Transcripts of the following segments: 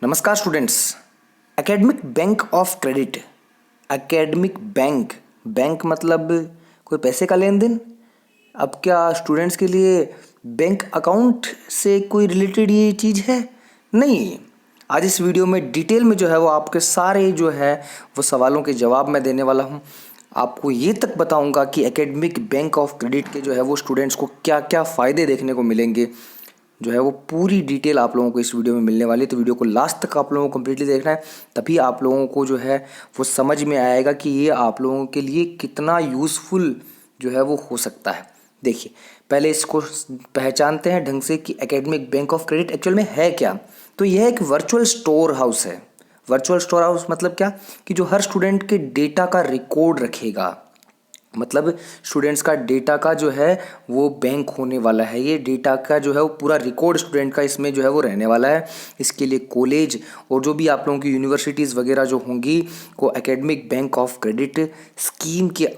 नमस्कार students. Academic bank of credit. Academic bank, bank मतलब कोई पैसे का लेन देन। अब क्या स्टूडेंट्स के लिए बैंक अकाउंट से कोई रिलेटेड ये चीज़ है? नहीं। आज इस वीडियो में डिटेल में जो है वो आपके सारे जो है वो सवालों के जवाब मैं देने वाला हूँ। आपको ये तक बताऊंगा कि एकेडमिक बैंक ऑफ क्रेडिट के जो है वो स्टूडेंट्स को क्या क्या फ़ायदे देखने को मिलेंगे। जो है वो पूरी डिटेल आप लोगों को इस वीडियो में मिलने वाली है, तो वीडियो को लास्ट तक आप लोगों को कम्प्लीटली देखना है, तभी आप लोगों को जो है वो समझ में आएगा कि ये आप लोगों के लिए कितना यूज़फुल जो है वो हो सकता है। देखिए, पहले इसको पहचानते हैं ढंग से कि academic bank of credit actual में है क्या। तो यह एक वर्चुअल स्टोर हाउस है। वर्चुअल स्टोर हाउस मतलब क्या कि जो हर स्टूडेंट के डेटा का रिकॉर्ड रखेगा। मतलब स्टूडेंट्स का डेटा का जो है वो बैंक होने वाला है। ये डेटा का जो है वो पूरा रिकॉर्ड स्टूडेंट का इसमें जो है वो रहने वाला है। इसके लिए कॉलेज और जो भी आप लोगों की यूनिवर्सिटीज़ वगैरह जो होंगी को academic bank of credit scheme के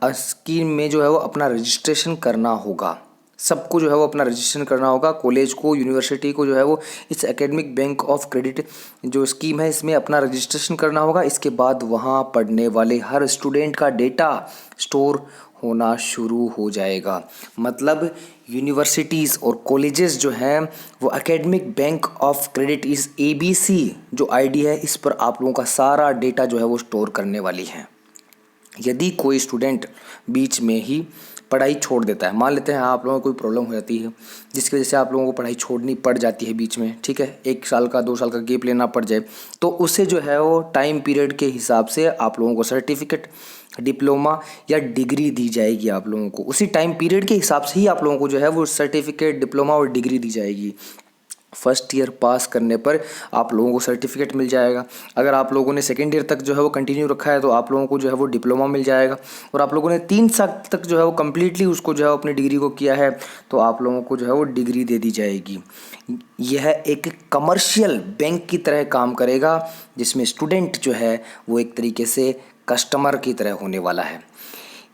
स्कीम में जो है वो अपना रजिस्ट्रेशन करना होगा। सबको जो है वो अपना रजिस्ट्रेशन करना होगा। कॉलेज को, यूनिवर्सिटी को जो है वो इस एकेडमिक बैंक ऑफ क्रेडिट जो स्कीम है इसमें अपना रजिस्ट्रेशन करना होगा। इसके बाद वहाँ पढ़ने वाले हर स्टूडेंट का डेटा स्टोर होना शुरू हो जाएगा। मतलब यूनिवर्सिटीज़ और कॉलेजेस जो हैं वो एकेडमिक बैंक ऑफ क्रेडिट इस ABC जो आईडी है इस पर आप लोगों का सारा डेटा जो है वो स्टोर करने वाली है। यदि कोई स्टूडेंट बीच में ही पढ़ाई छोड़ देता है, मान लेते हैं आप लोगों को कोई प्रॉब्लम हो जाती है जिसकी वजह से आप लोगों को पढ़ाई छोड़नी पड़ जाती है बीच में, ठीक है, 1 साल का 2 साल का गैप लेना पड़ जाए, तो उसे जो है वो टाइम पीरियड के हिसाब से आप लोगों को सर्टिफिकेट, डिप्लोमा या डिग्री दी जाएगी। आप लोगों को उसी टाइम पीरियड के हिसाब से ही आप लोगों को जो है वो सर्टिफिकेट, डिप्लोमा और डिग्री दी जाएगी। फर्स्ट ईयर पास करने पर आप लोगों को सर्टिफिकेट मिल जाएगा। अगर आप लोगों ने सेकेंड ईयर तक जो है वो कंटिन्यू रखा है तो आप लोगों को जो है वो डिप्लोमा मिल जाएगा। और आप लोगों ने 3 साल तक जो है वो कम्प्लीटली उसको जो है अपनी डिग्री को किया है तो आप लोगों को जो है वो डिग्री दे दी जाएगी। यह एक कमर्शियल बैंक की तरह काम करेगा जिसमें स्टूडेंट जो है वो एक तरीके से कस्टमर की तरह होने वाला है।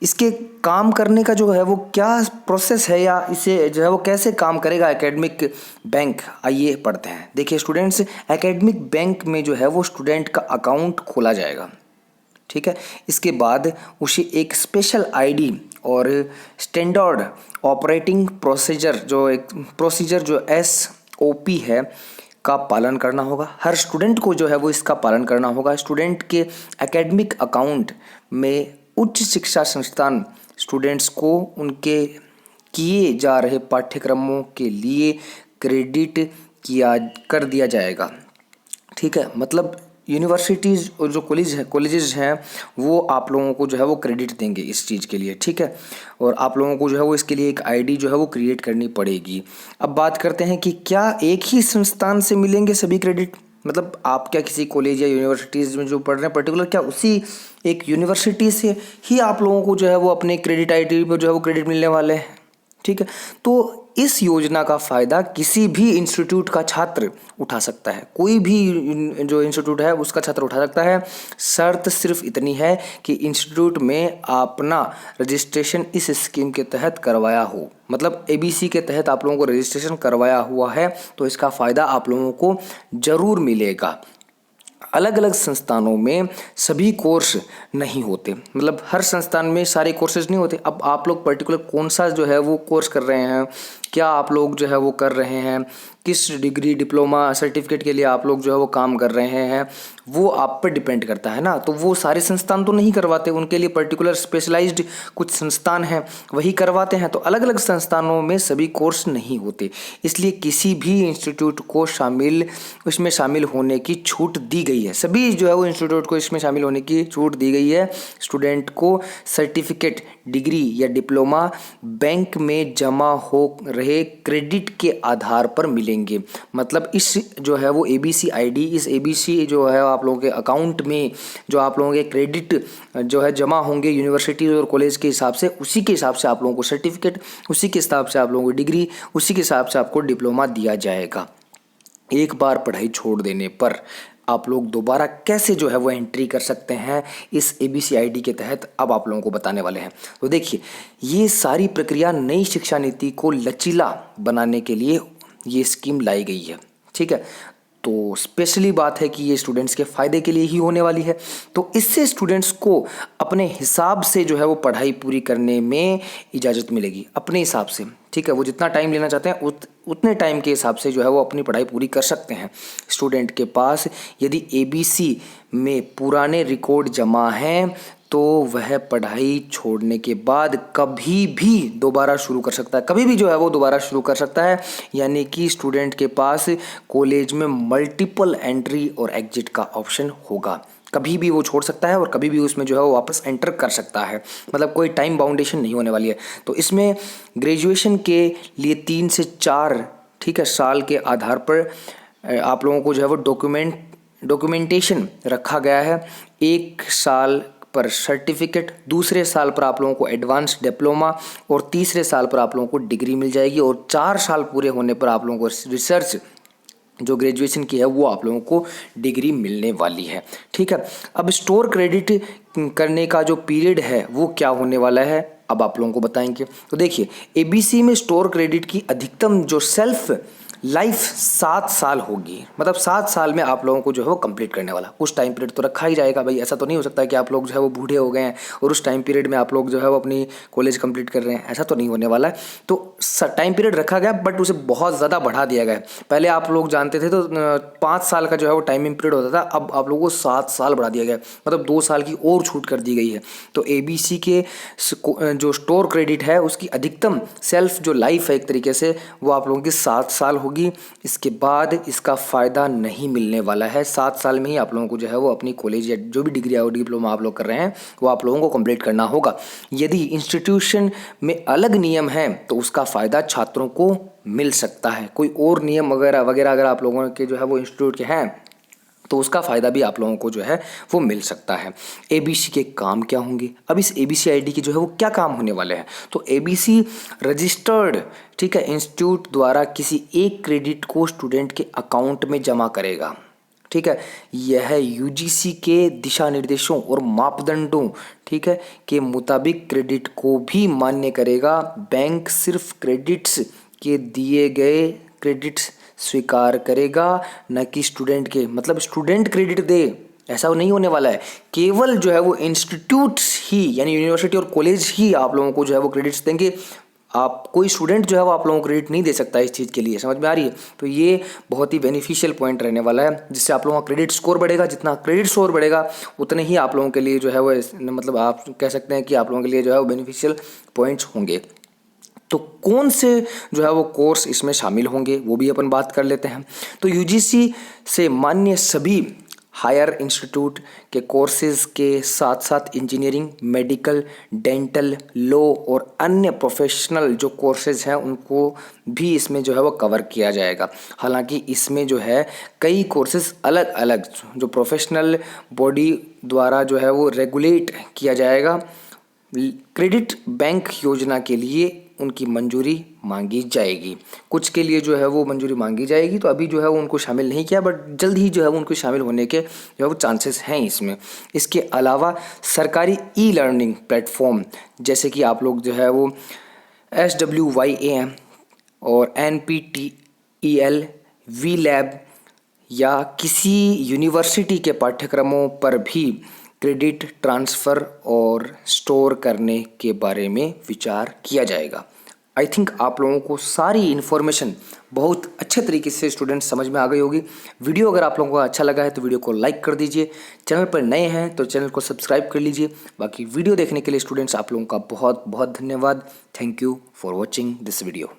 इसके काम करने का जो है वो क्या प्रोसेस है या इसे जो है वो कैसे काम करेगा एकेडमिक बैंक, आइए पढ़ते हैं। देखिए स्टूडेंट्स, एकेडमिक बैंक में जो है वो स्टूडेंट का अकाउंट खोला जाएगा, ठीक है। इसके बाद उसे एक स्पेशल आईडी और स्टैंडर्ड ऑपरेटिंग प्रोसीजर जो SOP है का पालन करना होगा। हर स्टूडेंट को जो है वो इसका पालन करना होगा। स्टूडेंट के एकेडमिक अकाउंट में उच्च शिक्षा संस्थान स्टूडेंट्स को उनके किए जा रहे पाठ्यक्रमों के लिए क्रेडिट कर दिया जाएगा, ठीक है। मतलब यूनिवर्सिटीज़ और जो कॉलेजेस हैं वो आप लोगों को जो है वो क्रेडिट देंगे इस चीज़ के लिए, ठीक है। और आप लोगों को जो है वो इसके लिए एक आईडी जो है वो क्रिएट करनी पड़ेगी। अब बात करते हैं कि क्या एक ही संस्थान से मिलेंगे सभी क्रेडिट। मतलब आप क्या किसी कॉलेज या यूनिवर्सिटीज़ में जो पढ़ रहे हैं पर्टिकुलर, क्या उसी एक यूनिवर्सिटी से ही आप लोगों को जो है वो अपने क्रेडिट आईडी पर जो है वो क्रेडिट मिलने वाले हैं, ठीक है। तो इस योजना का फ़ायदा किसी भी इंस्टीट्यूट का छात्र उठा सकता है। कोई भी जो इंस्टीट्यूट है उसका छात्र उठा सकता है। शर्त सिर्फ इतनी है कि इंस्टीट्यूट में अपना रजिस्ट्रेशन इस स्कीम के तहत करवाया हो। मतलब ABC के तहत आप लोगों को रजिस्ट्रेशन करवाया हुआ है तो इसका फ़ायदा आप लोगों को ज़रूर मिलेगा। अलग अलग संस्थानों में सभी कोर्स नहीं होते, मतलब हर संस्थान में सारे कोर्सेज नहीं होते। अब आप लोग पर्टिकुलर कौन सा जो है वो कोर्स कर रहे हैं, क्या आप लोग जो है वो कर रहे हैं, किस डिग्री, डिप्लोमा, सर्टिफिकेट के लिए आप लोग जो है वो काम कर रहे हैं, वो आप पर डिपेंड करता है ना। तो वो सारे संस्थान तो नहीं करवाते, उनके लिए पर्टिकुलर स्पेशलाइज्ड कुछ संस्थान हैं वही करवाते हैं। तो अलग अलग संस्थानों में सभी कोर्स नहीं होते, इसलिए किसी भी इंस्टीट्यूट को इसमें शामिल होने की छूट दी गई है। सभी जो है वो इंस्टीट्यूट को इसमें शामिल होने की छूट दी गई है। स्टूडेंट को सर्टिफिकेट, डिग्री या डिप्लोमा बैंक में जमा हो रहे क्रेडिट के आधार पर मिलेंगे। मतलब इस जो है वो ABC आईडी, इस ABC जो है आप लोगों के अकाउंट में जो आप लोगों के क्रेडिट जो है जमा होंगे यूनिवर्सिटी और कॉलेज के हिसाब से, उसी के हिसाब से आप लोगों को सर्टिफिकेट, उसी के हिसाब से आप लोगों को डिग्री, उसी के हिसाब से आपको डिप्लोमा दिया जाएगा। एक बार पढ़ाई छोड़ देने पर आप लोग दोबारा कैसे जो है वो एंट्री कर सकते हैं इस ABC आईडी के तहत, अब आप लोगों को बताने वाले हैं। तो देखिए, ये सारी प्रक्रिया नई शिक्षा नीति को लचीला बनाने के लिए ये स्कीम लाई गई है, ठीक है। तो स्पेशली बात है कि ये स्टूडेंट्स के फ़ायदे के लिए ही होने वाली है। तो इससे स्टूडेंट्स को अपने हिसाब से जो है वो पढ़ाई पूरी करने में इजाज़त मिलेगी, अपने हिसाब से। ठीक है, वो जितना टाइम लेना चाहते हैं उतने टाइम के हिसाब से जो है वो अपनी पढ़ाई पूरी कर सकते हैं। स्टूडेंट के पास यदि ABC में पुराने रिकॉर्ड जमा हैं तो वह पढ़ाई छोड़ने के बाद कभी भी दोबारा शुरू कर सकता है, कभी भी जो है वो दोबारा शुरू कर सकता है। यानी कि स्टूडेंट के पास कॉलेज में मल्टीपल एंट्री और एग्जिट का ऑप्शन होगा, कभी भी वो छोड़ सकता है और कभी भी उसमें जो है वो वापस एंटर कर सकता है, मतलब कोई टाइम बाउंडेशन नहीं होने वाली है। तो इसमें ग्रेजुएशन के लिए 3 से 4 ठीक है साल के आधार पर आप लोगों को जो है वो डॉक्यूमेंटेशन रखा गया है। 1 साल पर सर्टिफिकेट, दूसरे साल पर आप लोगों को एडवांस डिप्लोमा और तीसरे साल पर आप लोगों को डिग्री मिल जाएगी और 4 साल पूरे होने पर आप लोगों को रिसर्च जो ग्रेजुएशन की है वो आप लोगों को डिग्री मिलने वाली है। ठीक है, अब स्टोर क्रेडिट करने का जो पीरियड है वो क्या होने वाला है अब आप लोगों को बताएंगे। तो देखिए, ABC में स्टोर क्रेडिट की अधिकतम जो सेल्फ लाइफ 7 साल होगी, मतलब 7 साल में आप लोगों को जो है वो कंप्लीट करने वाला। कुछ टाइम पीरियड तो रखा ही जाएगा भाई, ऐसा तो नहीं हो सकता कि आप लोग जो है वो बूढ़े हो गए हैं और उस टाइम पीरियड में आप लोग जो है वो अपनी कॉलेज कंप्लीट कर रहे हैं, ऐसा तो नहीं होने वाला है। तो टाइम पीरियड रखा गया बट उसे बहुत ज़्यादा बढ़ा दिया गया है। पहले आप लोग जानते थे तो 5 साल का जो है वो टाइमिंग पीरियड होता था, अब आप लोगों को 7 साल बढ़ा दिया गया, मतलब 2 साल की और छूट कर दी गई है। तो ABC के जो स्टोर क्रेडिट है उसकी अधिकतम सेल्फ जो लाइफ है एक तरीके से वो आप लोगों की 7 साल होगी। इसके बाद इसका फ़ायदा नहीं मिलने वाला है। 7 साल में ही आप लोगों को जो है वो अपनी कॉलेज या जो भी डिग्री और डिप्लोमा आप लोग कर रहे हैं वो आप लोगों को कंप्लीट करना होगा। यदि इंस्टीट्यूशन में अलग नियम हैं तो उसका फ़ायदा छात्रों को मिल सकता है। कोई और नियम वगैरह वगैरह अगर आप लोगों के जो है वो इंस्टीट्यूट के हैं तो उसका फ़ायदा भी आप लोगों को जो है वो मिल सकता है। ABC के काम क्या होंगे, अब इस ABC ID के जो है वो क्या काम होने वाले हैं। तो ABC रजिस्टर्ड ठीक है इंस्टीट्यूट द्वारा किसी एक क्रेडिट को स्टूडेंट के अकाउंट में जमा करेगा। ठीक है, यह UGC के दिशा निर्देशों और मापदंडों ठीक है के मुताबिक क्रेडिट को भी मान्य करेगा। बैंक सिर्फ क्रेडिट्स के दिए गए क्रेडिट्स स्वीकार करेगा, न कि स्टूडेंट के, मतलब स्टूडेंट क्रेडिट दे ऐसा नहीं होने वाला है। केवल जो है वो इंस्टीट्यूट्स ही यानी यूनिवर्सिटी और कॉलेज ही आप लोगों को जो है वो क्रेडिट्स देंगे। आप कोई स्टूडेंट जो है वो आप लोगों को क्रेडिट नहीं दे सकता इस चीज़ के लिए, समझ में आ रही है। तो ये बहुत ही बेनिफिशियल पॉइंट रहने वाला है जिससे आप लोगों का क्रेडिट स्कोर बढ़ेगा। जितना क्रेडिट स्कोर बढ़ेगा उतने ही आप लोगों के लिए जो है वो मतलब आप कह सकते हैं कि आप लोगों के लिए जो है वो बेनिफिशियल पॉइंट्स होंगे। तो कौन से जो है वो कोर्स इसमें शामिल होंगे वो भी अपन बात कर लेते हैं। तो UGC से मान्य सभी हायर इंस्टीट्यूट के कोर्सेज के साथ साथ इंजीनियरिंग, मेडिकल, डेंटल, लॉ और अन्य प्रोफेशनल जो कोर्सेज हैं उनको भी इसमें जो है वो कवर किया जाएगा। हालांकि इसमें जो है कई कोर्सेज अलग अलग जो प्रोफेशनल बॉडी द्वारा जो है वो रेगुलेट किया जाएगा। क्रेडिट बैंक योजना के लिए उनकी मंजूरी मांगी जाएगी। कुछ के लिए जो है वो मंजूरी मांगी जाएगी, तो अभी जो है वो उनको शामिल नहीं किया बट जल्द ही जो है वो उनको शामिल होने के जो है वो चांसेस हैं इसमें। इसके अलावा सरकारी E-लर्निंग प्लेटफॉर्म जैसे कि आप लोग जो है वो SWYAM और NPTEL, VLab या किसी यूनिवर्सिटी के पाठ्यक्रमों पर भी क्रेडिट ट्रांसफ़र और स्टोर करने के बारे में विचार किया जाएगा। आई थिंक आप लोगों को सारी इन्फॉर्मेशन बहुत अच्छे तरीके से स्टूडेंट्स समझ में आ गई होगी। वीडियो अगर आप लोगों को अच्छा लगा है तो वीडियो को लाइक कर दीजिए। चैनल पर नए हैं तो चैनल को सब्सक्राइब कर लीजिए। बाकी वीडियो देखने के लिए स्टूडेंट्स आप लोगों का बहुत बहुत धन्यवाद। Thank you for watching this video.